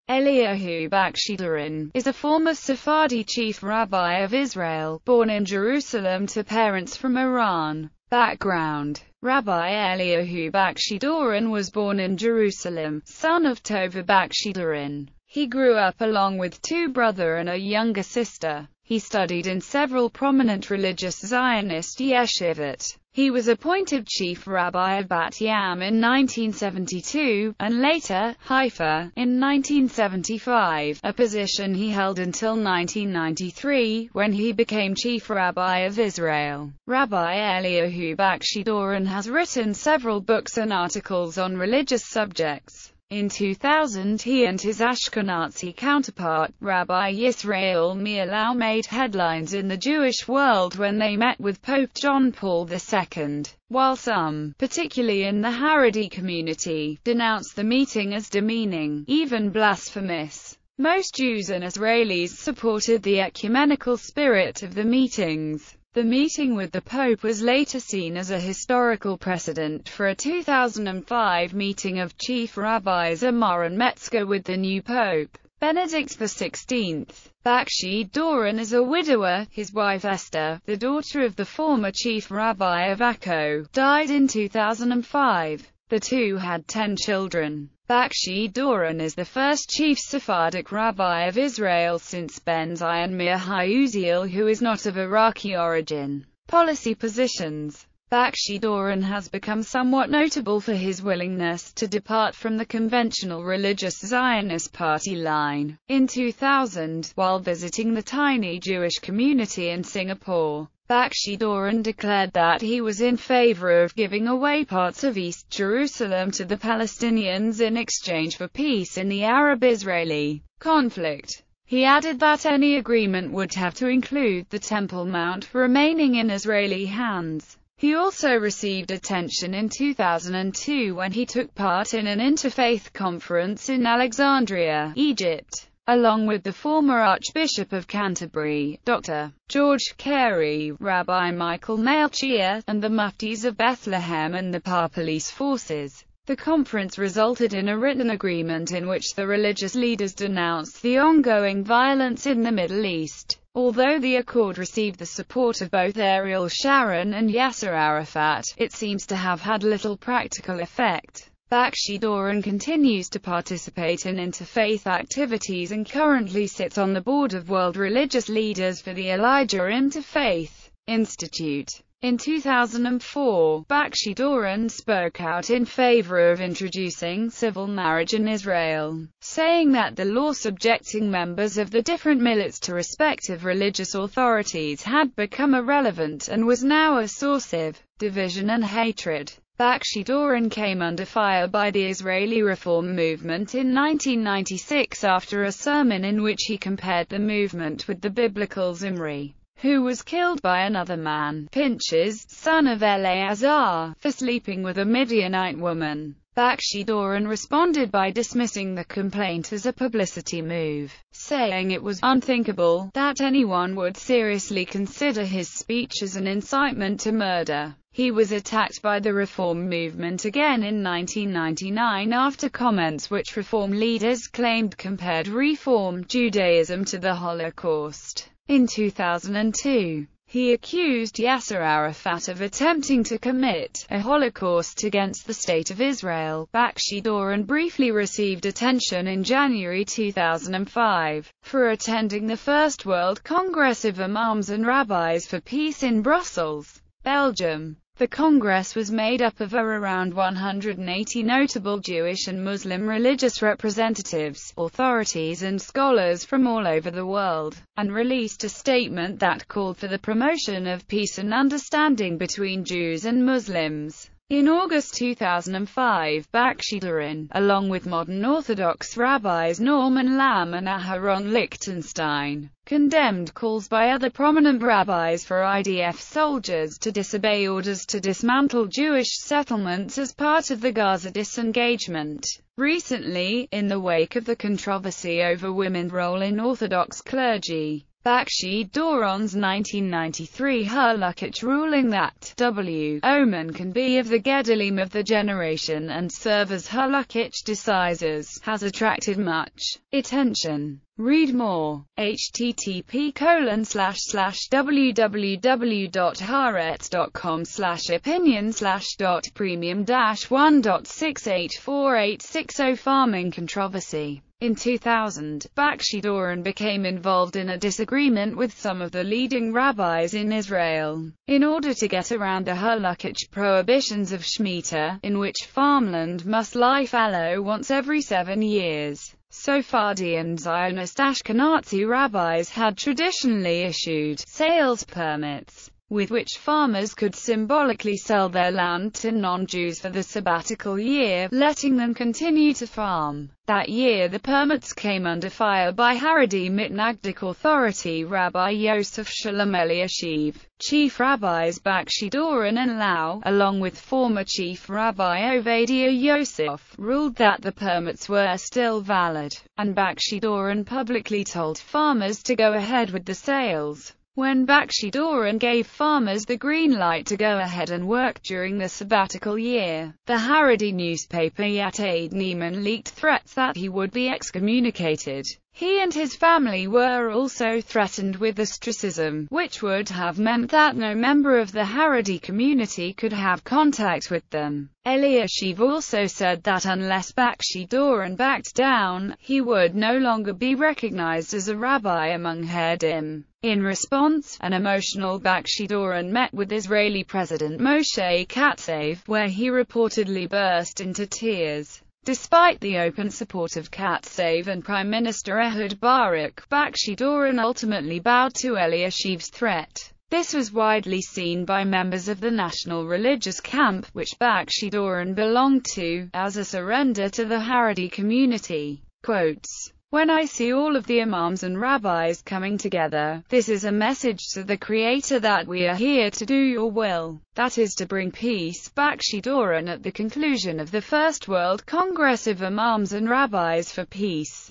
Eliyahu Bakshi-Doron is a former Sephardi chief rabbi of Israel, born in Jerusalem to parents from Iran background. Rabbi Eliyahu Bakshi-Doron was born in Jerusalem, son of Tova Bakshi-Doron. He grew up along with two brothers and a younger sister. He studied in several prominent religious Zionist yeshivot. He was appointed chief rabbi of Bat Yam in 1972, and later, Haifa, in 1975, a position he held until 1993, when he became chief rabbi of Israel. Rabbi Eliyahu Bakshi-Doron has written several books and articles on religious subjects. In 2000 he and his Ashkenazi counterpart, Rabbi Yisrael Mealau, made headlines in the Jewish world when they met with Pope John Paul II, while some, particularly in the Haredi community, denounced the meeting as demeaning, even blasphemous. Most Jews and Israelis supported the ecumenical spirit of the meetings. The meeting with the Pope was later seen as a historical precedent for a 2005 meeting of chief rabbis Amar and Metzger with the new Pope, Benedict XVI. Bakshi-Doron is a widower. His wife Esther, the daughter of the former chief rabbi of Akko, died in 2005. The two had 10 children. Bakshi-Doron is the first chief Sephardic rabbi of Israel since Ben Zion Meir HaUziel, who is not of Iraqi origin. Policy positions. Bakshi-Doron has become somewhat notable for his willingness to depart from the conventional religious Zionist party line. In 2000, while visiting the tiny Jewish community in Singapore, Bakshi-Doron declared that he was in favor of giving away parts of East Jerusalem to the Palestinians in exchange for peace in the Arab-Israeli conflict. He added that any agreement would have to include the Temple Mount remaining in Israeli hands. He also received attention in 2002 when he took part in an interfaith conference in Alexandria, Egypt, along with the former Archbishop of Canterbury, Dr. George Carey, Rabbi Michael Malchia, and the Muftis of Bethlehem and the Police forces. The conference resulted in a written agreement in which the religious leaders denounced the ongoing violence in the Middle East. Although the accord received the support of both Ariel Sharon and Yasser Arafat, it seems to have had little practical effect. Bakshi-Doron continues to participate in interfaith activities and currently sits on the board of World Religious Leaders for the Elijah Interfaith Institute. In 2004, Bakshi-Doron spoke out in favor of introducing civil marriage in Israel, saying that the law subjecting members of the different millets to respective religious authorities had become irrelevant and was now a source of division and hatred. Bakshi-Doron came under fire by the Israeli Reform movement in 1996 after a sermon in which he compared the movement with the biblical Zimri, who was killed by another man, Pinchas, son of Eleazar, for sleeping with a Midianite woman. Bakshi-Doron responded by dismissing the complaint as a publicity move, saying it was unthinkable that anyone would seriously consider his speech as an incitement to murder. He was attacked by the Reform movement again in 1999 after comments which Reform leaders claimed compared Reform Judaism to the Holocaust. In 2002, he accused Yasser Arafat of attempting to commit a Holocaust against the State of Israel. Bakshi-Doron briefly received attention in January 2005 for attending the First World Congress of Imams and Rabbis for Peace in Brussels, Belgium. The Congress was made up of around 180 notable Jewish and Muslim religious representatives, authorities and scholars from all over the world, and released a statement that called for the promotion of peace and understanding between Jews and Muslims. In August 2005, Bakshi-Doron, along with modern Orthodox rabbis Norman Lamm and Aharon Lichtenstein, condemned calls by other prominent rabbis for IDF soldiers to disobey orders to dismantle Jewish settlements as part of the Gaza disengagement. Recently, in the wake of the controversy over women's role in Orthodox clergy, Bakshi-Doron's 1993 halakhic ruling that Oman can be of the Gedolim of the generation and serve as halakhic decisors has attracted much attention. Read more. http://www.haaretz.com/opinion/.premium-1.684860 Farming controversy. In 2000, Bakshi-Doron became involved in a disagreement with some of the leading rabbis in Israel, in order to get around the halakhic prohibitions of Shemitah, in which farmland must lie fallow once every 7 years. Sephardi and Zionist Ashkenazi rabbis had traditionally issued sales permits, with which farmers could symbolically sell their land to non-Jews for the sabbatical year, letting them continue to farm. That year the permits came under fire by Haredi Mitnagdic Authority Rabbi Yosef Shalom Eliashiv. Chief Rabbis Bakshi-Doron and Lau, along with former Chief Rabbi Ovadia Yosef, ruled that the permits were still valid, and Bakshi-Doron publicly told farmers to go ahead with the sales. When Bakshi-Doron gave farmers the green light to go ahead and work during the sabbatical year, the Haredi newspaper Yated Neiman leaked threats that he would be excommunicated. He and his family were also threatened with ostracism, which would have meant that no member of the Haredi community could have contact with them. Eliashiv also said that unless Bakshi-Doron backed down, he would no longer be recognized as a rabbi among Haredim. In response, an emotional Bakshi-Doron met with Israeli President Moshe Katsav, where he reportedly burst into tears. Despite the open support of Katsav and Prime Minister Ehud Barak, Bakshi-Doron ultimately bowed to Eliashiv's threat. This was widely seen by members of the national religious camp, which Bakshi-Doron belonged to, as a surrender to the Haredi community. Quotes: "When I see all of the imams and rabbis coming together, this is a message to the Creator that we are here to do your will, that is to bring peace." Bakshi-Doron at the conclusion of the First World Congress of Imams and Rabbis for Peace.